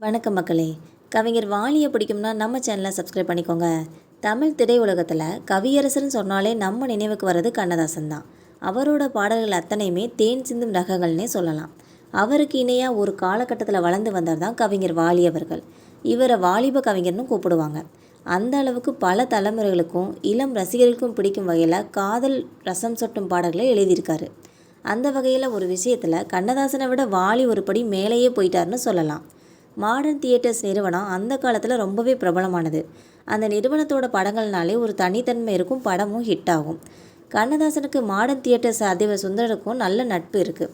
வணக்கம் மக்களே. கவிஞர் வாலியை பிடிக்கும்னா நம்ம சேனலை சப்ஸ்கிரைப் பண்ணிக்கோங்க. தமிழ் திரையுலகத்தில் கவியரசர்னு சொன்னாலே நம்ம நினைவுக்கு வர்றது கண்ணதாசன் தான். அவரோட பாடல்கள் அத்தனையுமே தேன் சிந்தும் ரகங்கள்னே சொல்லலாம். அவருக்கு இணையாக ஒரு காலகட்டத்தில் வளர்ந்து வந்தார் தான் கவிஞர் வாலி அவர்கள். இவரை வாலிப கவிஞர்னு கூப்பிடுவாங்க. அந்த அளவுக்கு பல தலைமுறைகளுக்கும் இளம் ரசிகர்களுக்கும் பிடிக்கும் வகையில் காதல் ரசம் சொட்டும் பாடல்களை எழுதியிருக்காரு. அந்த வகையில் ஒரு விஷயத்தில் கண்ணதாசனை விட வாலி ஒரு படி மேலேயே போயிட்டார்னு சொல்லலாம். மாடர்ன் தியேட்டர்ஸ் நிறுவனம் அந்த காலத்தில் ரொம்பவே பிரபலமானது. அந்த நிறுவனத்தோட படங்கள்னாலே ஒரு தனித்தன்மை இருக்கும், படமும் ஹிட் ஆகும். கண்ணதாசனுக்கு மாடர்ன் தியேட்டர்ஸ் அதிபர் சுந்தரருக்கும் நல்ல நட்பு இருக்குது.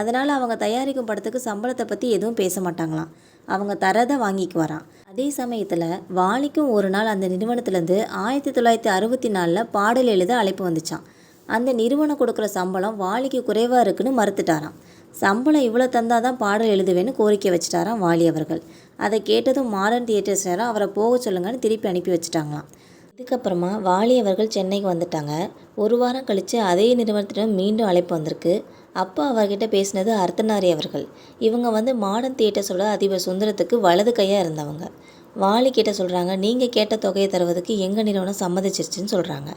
அதனால் அவங்க தயாரிக்கும் படத்துக்கு சம்பளத்தை பற்றி எதுவும் பேச மாட்டாங்களாம். அவங்க தரதை வாங்கிக்கு வரான். அதே சமயத்தில் வாலிக்கும் ஒரு நாள் அந்த நிறுவனத்துலேருந்து 1964 பாடல் எழுத அழைப்பு வந்துச்சான். அந்த நிறுவனம் கொடுக்குற சம்பளம் வாலிக்கு குறைவாக இருக்குன்னு மறுத்துட்டாராம். சம்பளம் இவ்வளோ தந்தால் தான் பாடல் எழுதுவேன்னு கோரிக்கை வச்சுட்டாராம் வாலி அவர்கள். அதை கேட்டதும் மாடர்ன் தியேட்டர்ஸ் நேரம் அவரை போக சொல்லுங்கன்னு திருப்பி அனுப்பி வச்சுட்டாங்களாம். இதுக்கப்புறமா வாலி அவர்கள் சென்னைக்கு வந்துட்டாங்க. ஒரு வாரம் கழித்து அதே நிறுவனத்திடம் மீண்டும் அழைப்பு வந்திருக்கு. அப்போ அவர்கிட்ட பேசினது அர்த்தநாரி அவர்கள். இவங்க மாடர்ன் தியேட்டர்ஸோட அதிபர் சுந்தரத்துக்கு வலது கையாக இருந்தவங்க. வாலி கிட்ட சொல்கிறாங்க, நீங்கள் கேட்ட தொகையை தருவதற்கு எங்கள் நிறுவனம் சம்மதிச்சிருச்சுன்னு சொல்கிறாங்க.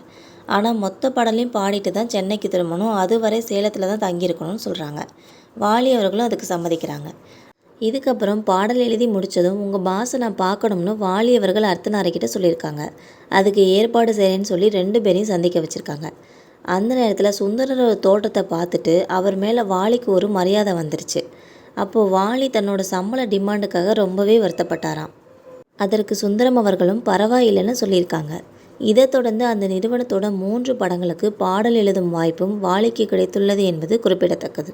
ஆனால் மொத்த பாடலையும் பாடிட்டு தான் சென்னைக்கு திரும்பணும், அதுவரை சேலத்தில் தான் தங்கியிருக்கணும்னு சொல்கிறாங்க. வாலி அவர்களும் அதுக்கு சம்மதிக்கிறாங்க. இதுக்கப்புறம் பாடல் எழுதி முடித்ததும் உங்கள் பாஸை நான் பார்க்கணும்னு வாலி அவர்கள் அர்த்தநாரிக்கிட்ட சொல்லியிருக்காங்க. அதுக்கு ஏற்பாடு செய்கிறேன்னு சொல்லி 2 பேரையும் சந்திக்க வச்சுருக்காங்க. அந்த நேரத்தில் சுந்தரரோட தோட்டத்தை பார்த்துட்டு அவர் மேலே வாலிக்கு ஒரு மரியாதை வந்துருச்சு. அப்போது வாலி தன்னோட சம்பள டிமாண்டுக்காக ரொம்பவே வருத்தப்பட்டாராம். அதற்கு சுந்தரம் அவர்களும் பரவாயில்லைன்னு சொல்லியிருக்காங்க. இதை தொடர்ந்து அந்த நிறுவனத்தோட 3 படங்களுக்கு பாடல் எழுதும் வாய்ப்பும் வாலிக்கு கிடைத்துள்ளது என்பது குறிப்பிடத்தக்கது.